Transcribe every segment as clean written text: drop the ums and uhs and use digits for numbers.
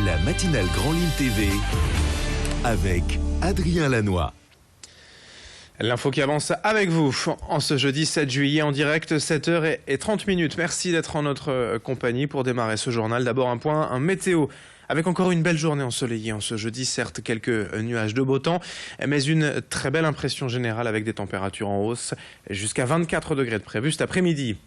La matinale Grand Lille TV avec Adrien Lanois. L'info qui avance avec vous en ce jeudi 7 juillet en direct, 7h30. Merci d'être en notre compagnie pour démarrer ce journal. D'abord un météo. Avec encore une belle journée ensoleillée en ce jeudi, certes quelques nuages de beau temps, mais une très belle impression générale avec des températures en hausse, jusqu'à 24 degrés de prévu cet après-midi.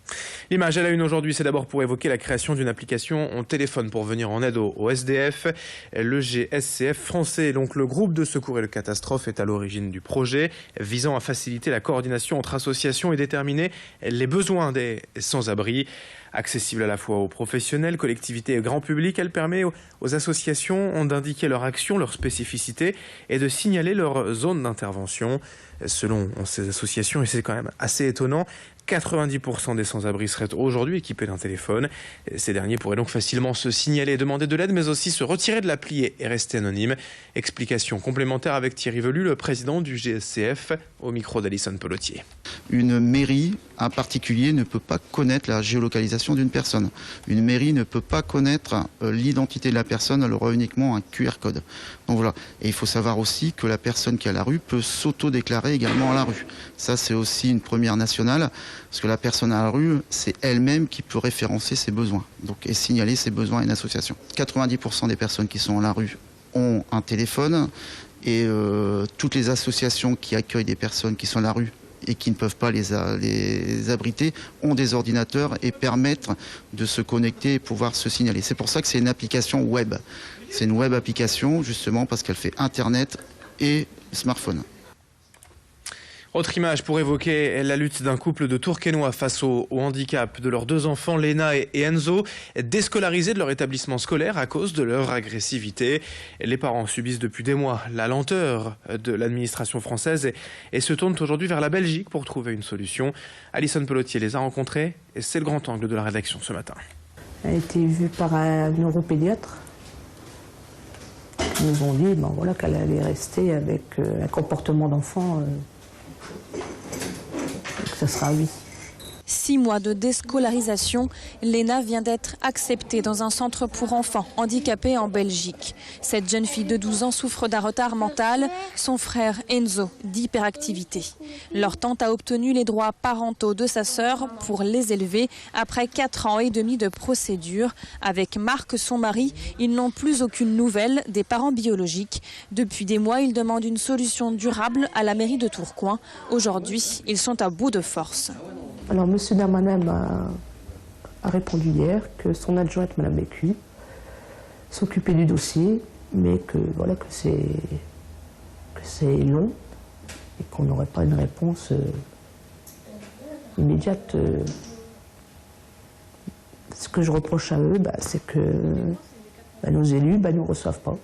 L'image à la une aujourd'hui, c'est d'abord pour évoquer la création d'une application en téléphone pour venir en aide au SDF. Le GSCF français, donc le groupe de secours et de catastrophe, est à l'origine du projet, visant à faciliter la coordination entre associations et déterminer les besoins des sans-abri. Accessible à la fois aux professionnels, collectivités et grand public, elle permet aux associations d'indiquer leur action, leur spécificité et de signaler leur zone d'intervention. Selon ces associations, et c'est quand même assez étonnant, 90% des sans-abri seraient aujourd'hui équipés d'un téléphone. Ces derniers pourraient donc facilement se signaler et demander de l'aide, mais aussi se retirer de l'appli et rester anonymes. Explication complémentaire avec Thierry Velu, le président du GSCF, au micro d'Alison Pelletier. Une mairie, un particulier, ne peut pas connaître la géolocalisation d'une personne. Une mairie ne peut pas connaître l'identité de la personne, elle aura uniquement un QR code. Donc voilà. Et il faut savoir aussi que la personne qui est à la rue peut s'auto-déclarer également à la rue. Ça, c'est aussi une première nationale, parce que la personne à la rue, c'est elle-même qui peut référencer ses besoins, donc, et signaler ses besoins à une association. 90% des personnes qui sont à la rue ont un téléphone, et toutes les associations qui accueillent des personnes qui sont à la rue et qui ne peuvent pas les abriter ont des ordinateurs et permettent de se connecter et pouvoir se signaler. C'est pour ça que c'est une application web. C'est une web application justement parce qu'elle fait Internet et smartphone. Autre image pour évoquer la lutte d'un couple de Tourquenois face au handicap de leurs deux enfants, Léna et Enzo, déscolarisés de leur établissement scolaire à cause de leur agressivité. Les parents subissent depuis des mois la lenteur de l'administration française et se tournent aujourd'hui vers la Belgique pour trouver une solution. Alison Pelletier les a rencontrés et c'est le grand angle de la rédaction ce matin. Elle a été vue par un neuropédiatre. Ils nous ont dit voilà, qu'elle allait rester avec un comportement d'enfant. Ça sera oui. 6 mois de déscolarisation, Léna vient d'être acceptée dans un centre pour enfants handicapés en Belgique. Cette jeune fille de 12 ans souffre d'un retard mental, son frère Enzo d'hyperactivité. Leur tante a obtenu les droits parentaux de sa sœur pour les élever après 4 ans et demi de procédure. Avec Marc, son mari, ils n'ont plus aucune nouvelle des parents biologiques. Depuis des mois, ils demandent une solution durable à la mairie de Tourcoing. Aujourd'hui, ils sont à bout de force. Alors, M. Darmanin a répondu hier que son adjointe, Mme Bécu, s'occupait du dossier, mais que c'est long et qu'on n'aurait pas une réponse immédiate. Ce que je reproche à eux, c'est que nos élus ne nous reçoivent pas.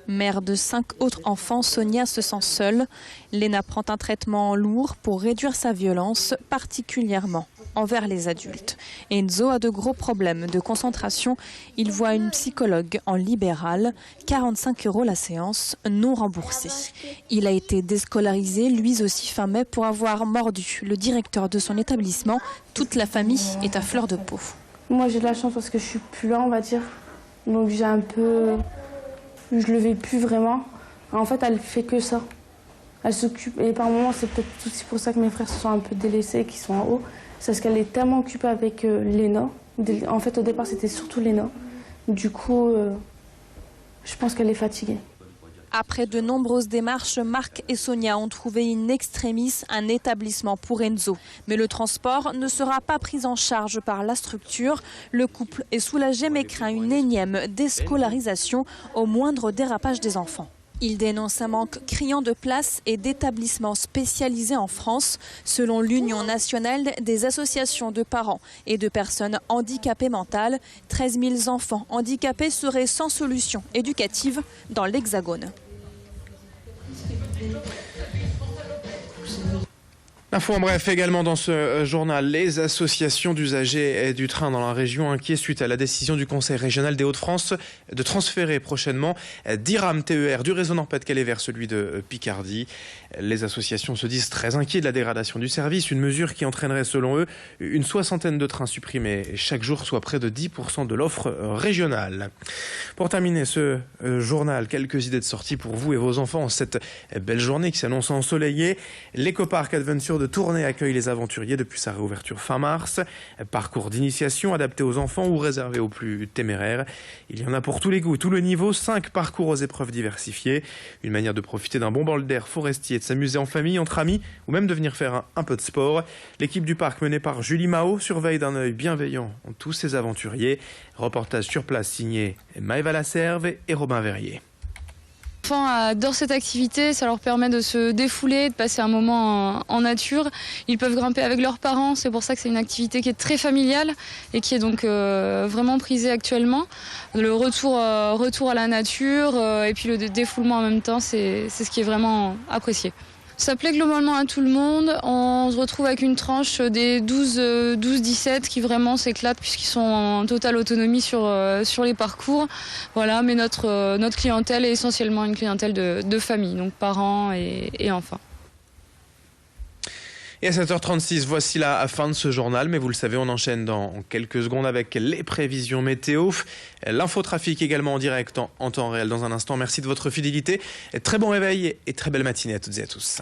Mère de 5 autres enfants, Sonia se sent seule. Léna prend un traitement lourd pour réduire sa violence, particulièrement envers les adultes. Enzo a de gros problèmes de concentration. Il voit une psychologue en libéral, 45 € la séance, non remboursée. Il a été déscolarisé, lui aussi fin mai, pour avoir mordu le directeur de son établissement. Toute la famille est à fleur de peau. Moi j'ai de la chance parce que je suis plus là, on va dire. Donc j'ai un peu... Je le vais plus vraiment. En fait, elle fait que ça. Elle s'occupe. Et par moments, c'est peut-être aussi pour ça que mes frères se sont un peu délaissés, qui sont en haut. C'est parce qu'elle est tellement occupée avec Léna. En fait, au départ, c'était surtout Léna. Du coup, je pense qu'elle est fatiguée. Après de nombreuses démarches, Marc et Sonia ont trouvé in extremis un établissement pour Enzo. Mais le transport ne sera pas pris en charge par la structure. Le couple est soulagé mais craint une énième déscolarisation au moindre dérapage des enfants. Il dénonce un manque criant de places et d'établissements spécialisés en France. Selon l'Union nationale des associations de parents et de personnes handicapées mentales, 13 000 enfants handicapés seraient sans solution éducative dans l'Hexagone. L'info en bref également dans ce journal. Les associations d'usagers du train dans la région inquiets suite à la décision du Conseil régional des Hauts-de-France de transférer prochainement 10 rames TER du réseau Nord-Pas-de-Calais vers celui de Picardie. Les associations se disent très inquiets de la dégradation du service, une mesure qui entraînerait selon eux une soixantaine de trains supprimés chaque jour, soit près de 10% de l'offre régionale. Pour terminer ce journal, quelques idées de sortie pour vous et vos enfants en cette belle journée qui s'annonce ensoleillée. L'écoparc Adventure de Tournai accueille les aventuriers depuis sa réouverture fin mars. Parcours d'initiation adapté aux enfants ou réservé aux plus téméraires. Il y en a pour tous les goûts, tout le niveau, 5 parcours aux épreuves diversifiées. Une manière de profiter d'un bon bol d'air forestier, de s'amuser en famille, entre amis ou même de venir faire un peu de sport. L'équipe du parc menée par Julie Mao surveille d'un œil bienveillant tous ces aventuriers. Reportage sur place signé Maëva Lasserve et Robin Verrier. Les enfants adorent cette activité, ça leur permet de se défouler, de passer un moment en nature. Ils peuvent grimper avec leurs parents, c'est pour ça que c'est une activité qui est très familiale et qui est donc vraiment prisée actuellement. Le retour à la nature et puis le défoulement en même temps, c'est ce qui est vraiment apprécié. Ça plaît globalement à tout le monde. On se retrouve avec une tranche des 12-17 qui vraiment s'éclatent puisqu'ils sont en totale autonomie sur les parcours. Voilà, mais notre clientèle est essentiellement une clientèle de famille, donc parents et enfants. Et à 7h36, voici la fin de ce journal, mais vous le savez, on enchaîne dans quelques secondes avec les prévisions météo. L'infotrafic également en direct en temps réel dans un instant. Merci de votre fidélité. Très bon réveil et très belle matinée à toutes et à tous.